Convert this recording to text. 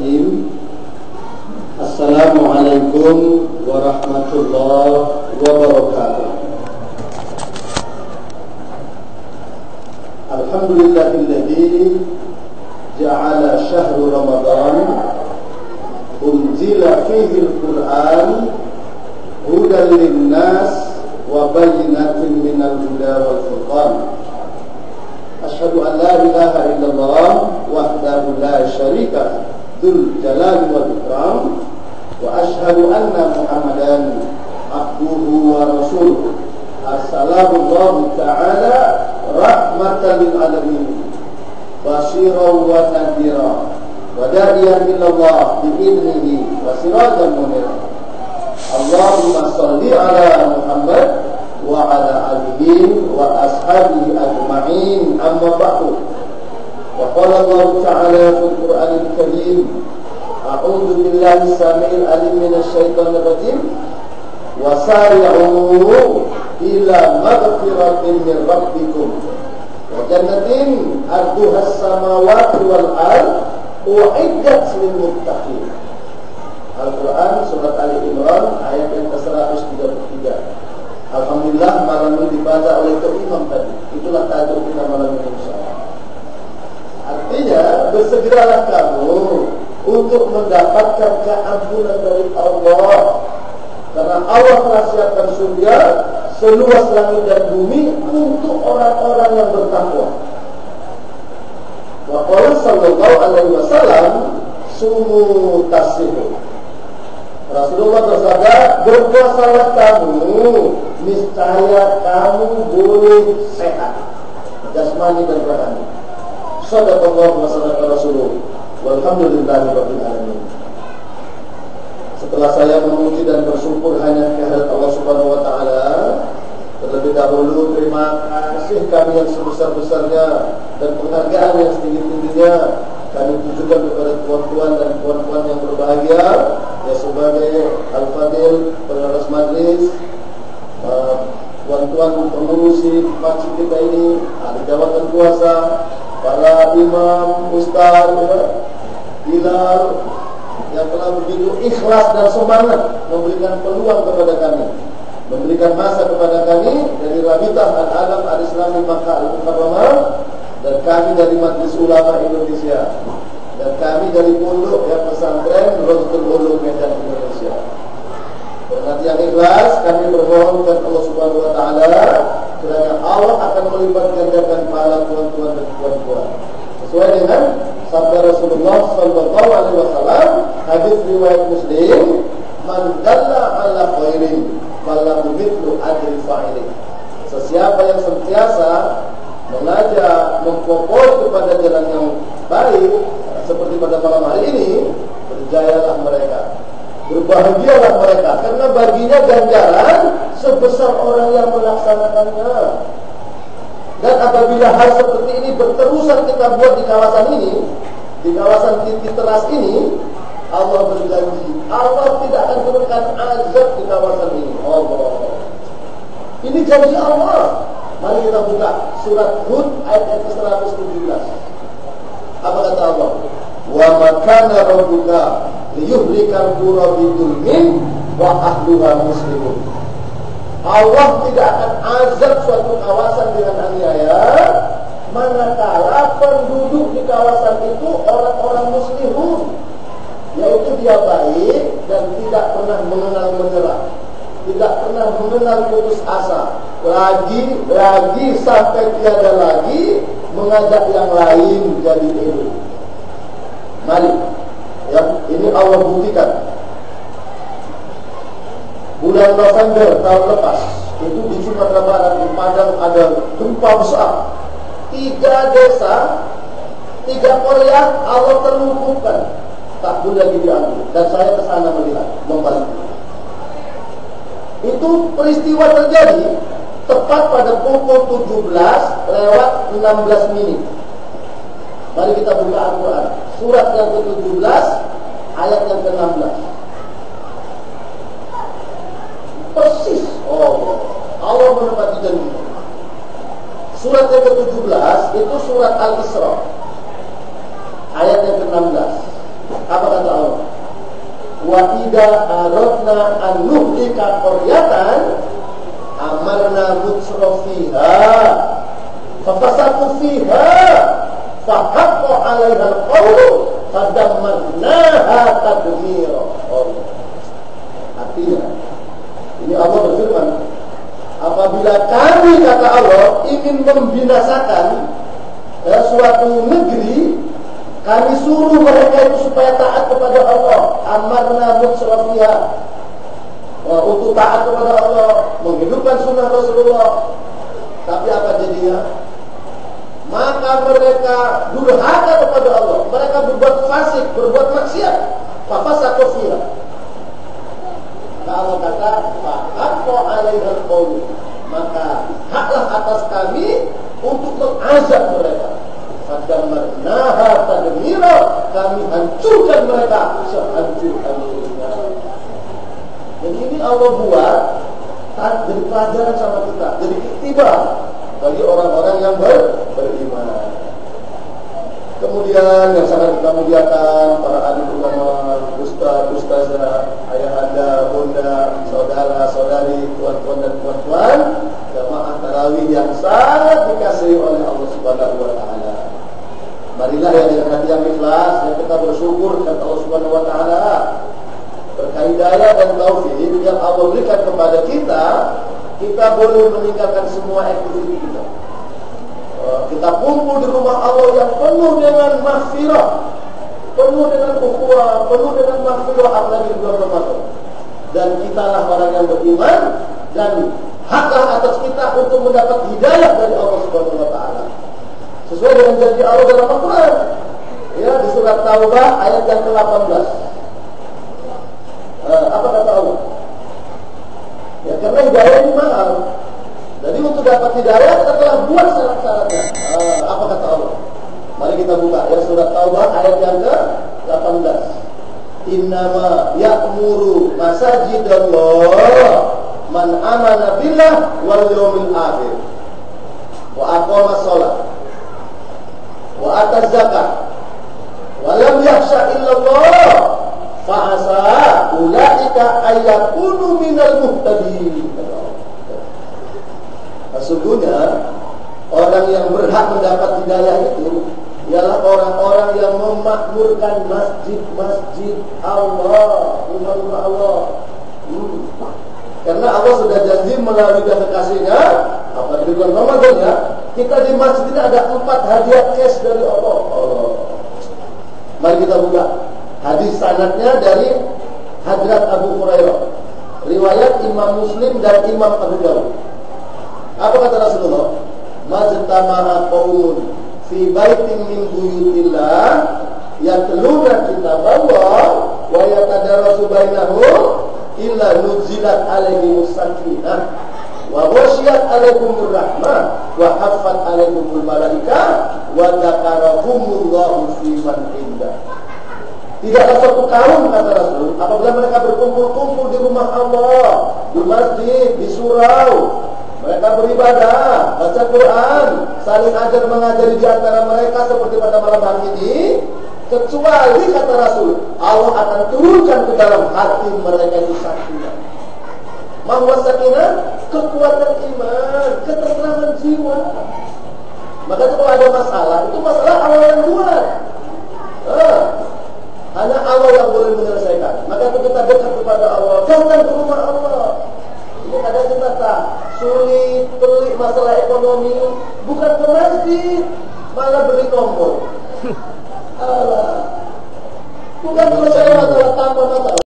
Bismillahirrahmanirrahim. Assalamualaikum warahmatullahi wabarakatuh. Alhamdulillahilladzi ja'ala syahru Ramadan unzila fihi al-Qur'an hudan lin-nas wa bayyinatin minal huda wal furqan. Asyhadu an la ilaha illallah wahdahu la syarika dzul jalali wal ikram wa asyhadu anna Muhammadan abduhu wa rasuluhu arsalallahu ta'ala rahmatan lil alamin basyiran wa nadhira wa da'iyan ilallah bi idnihi wa sirajan munira. Allahumma shalli ala Muhammad wa ala alihi wa ashabihi ajma'in, amma ba'du. Wa qala Allah ta'ala fil Qur'anil Karim, a'udzu billahi samii'il 'aliim minasy syaithaanir rajiim, wa sari'u ila maghfiratin min rabbikum wa jannatin 'arduhas samawati wal ardh u'iddat lil muttaqin. Al-Quran Surat Ali Imran ayat yang ke-133. Alhamdulillah malam ini dibaca oleh Imam tadi. Itulah tajuk kita malam ini insyaallah. Artinya bersegeralah kamu untuk mendapatkan keampunan dari Allah, karena Allah telah siapkan surga seluas langit dan bumi untuk orang-orang yang bertakwa. Wa qala sallallahu alaihi wasallam sumu tasihu. Rasulullah bersabda, berpuasalah kamu, niscaya kamu boleh sehat jasmani dan rohani. Shadaqallahu wa sadaqa Rasulullah. Walhamdulillahirabbil alamin. Setelah saya memuji dan bersyukur hanya kehadirat Allah Subhanahu wa taala, terlebih dahulu terima kasih kami yang sebesar-besarnya dan penghargaan yang setinggi-tingginya kami tujukan kepada tuan-tuan dan puan-puan yang berbahagia, ya, sebagai Al-Fadil penerus majlis, tuan-tuan pengurus masjid kita ini, ahli jabatan kuasa, para imam, ustaz, Bilal yang telah begitu ikhlas dan semangat memberikan peluang kepada kami, memberikan masa kepada kami dari Rabitah Al-Alam Al-Islami Makkah Al-Mukarramah, dan kami dari Majelis Ulama Indonesia, dan kami dari Pondok yang Pesantren Rozatul Ulum Medan Indonesia. Dengan yang ikhlas kami bermohon kepada Allah Subhanahu wa taala kiranya Allah akan melipat gandakan pahala tuan-tuan dan puan-puan sesuai dengan sabda Rasulullah sallallahu alaihi wasallam, hadis riwayat Muslim, man dalla ala khairin falahu mithlu ajri fa'ilih. Sesiapa yang sentiasa mengajak, mempropos kepada jalan yang baik seperti pada malam hari ini, berjayalah mereka, berbahagialah mereka, karena baginya ganjaran sebesar orang yang melaksanakannya. Dan apabila hal seperti ini berterusan kita buat di kawasan ini, di kawasan titik teras ini, Allah berjanji Allah tidak akan turunkan azab di kawasan ini. Allah, ini janji Allah. Mari kita buka surat Hud ayat ke-117. Apa kata Allah? Wa ma kana rabbuka liyuhlikal qura bidzulmin wa ahluha muslimun. Allah tidak akan azab suatu kawasan dengan aniaya manakala penduduk di kawasan itu orang-orang muslimun, yaitu dia baik dan tidak pernah mengenal menyerah, tidak pernah mengenal putus asa, lagi sampai tiada lagi mengajak yang lain jadi ego. Mari, ya, ini Allah buktikan. Bulan November tahun lepas itu di Sumatera Barat, di Padang, ada gempa besar. 3 desa, 3 Korea Allah terlumpuhkan, tak boleh lagi diambil. Dan saya ke sana melihat, membantu. Itu peristiwa terjadi tepat pada pukul 17:16 menit. Mari kita buka Al-Quran, surat yang ke-17 ayat yang ke-16. Persis Allah menepati janji. Surat yang ke-17 itu surat Al-Isra ayat yang ke-16. Apa kata Wa idza aradna an nuhlika qaryatan amarna mutrafiha fafasaqu fiha fahaqqa 'alaiha al-qawlu fadammarnaha tadmira. Artinya, ini Allah berfirman, apabila kami, kata Allah, ingin membinasakan suatu negeri, kami suruh mereka itu supaya taat kepada Allah. Amarna mutrafiha, untuk taat kepada Allah, menghidupkan sunnah Rasulullah. Tapi apa jadinya? Maka mereka durhaka kepada Allah, mereka berbuat fasik, berbuat maksiat. Fafasaqu fiha. Allah kata, fahaqqa 'alaihal qaul, maka haklah atas kami untuk mengazab mereka. Fadammarnaha tadmira, kami hancurkan mereka sehancur-hancurnya. Jadi ini Allah buat jadi pelajaran sama kita, jadi iktibar bagi orang-orang yang beriman. Kemudian yang sangat kita muliakan, para alim ulama, ustaz, ustazah, ayahanda, bunda, saudara, saudari, tuan-tuan dan puan-puan, jamaah tarawih yang sangat dikasihi oleh Allah Subhanahu wa taala. Marilah ya dengan hati yang ikhlas, yang kita bersyukur kepada Allah Subhanahu wa taala berkah hidayah dan taufik yang Allah berikan kepada kita, kita boleh meninggalkan semua aktivitas kita. Kita kumpul di rumah Allah yang penuh dengan maghfirah, penuh dengan ukhuwah, penuh dengan maghfirah, apalagi di bulan Ramadan. Dan kitalah orang yang beriman, dan haklah atas kita untuk mendapat hidayah dari Allah Subhanahu wa taala. Sesuai dengan janji Allah dalam Al-Qur'an. Ya, di surat Taubah ayat yang ke-18. Apa kata Allah? Ya, karena hidayah ini mahal. Jadi untuk dapat hidayah kita telah buat syarat-syaratnya. Apa kata Allah? Mari kita buka ya, surat Taubah ayat yang ke-18. Innama ya'muru masajidallah man amana billah wal yawmil akhir wa aqama shalah wa ata zakat wa lam yakhsha illallah fa asa ulaika ayyakunu minal muhtadin. Sesungguhnya orang yang berhak mendapat hidayah itu ialah orang-orang yang memakmurkan masjid-masjid Allah, rumah-rumah Allah. Karena Allah sudah janji melalui kekasihnya, apa di bulan Ramadan ya, kita di masjid ini ada 4 hadiah cash dari Allah. Mari kita buka hadis sanadnya dari Hadrat Abu Hurairah, riwayat Imam Muslim dan Imam Abu Dawud. Apa kata Rasulullah? Majtama'a qaumun fi baitin min buyutillah yatluna kitaballah wa yatadarasu bainahum illa nuzilat alaihimus sakinah wa ghasyiyat alaihimur rahmah wa haffat alaihimul malaikah wa dzakarahumullahu fi man indah. Tidaklah suatu kaum, kata Rasul, apabila mereka berkumpul-kumpul di rumah Allah, di masjid, di surau, mereka beribadah, baca Quran, saling ajar mengajari di antara mereka seperti pada malam hari ini, kecuali, kata Rasul, Allah akan turunkan ke dalam hati mereka itu sakinah. Mahwa sakinah, kekuatan iman, ketentraman jiwa. Maka kalau ada masalah, itu masalah Allah yang buat. Hanya Allah yang boleh menyelesaikan. Maka itu kita dekat kepada Allah, datang ke rumah Allah. Ini kadang kita tak sulit, pelik masalah ekonomi, bukan ke masjid, malah beli nomor. Bukan ke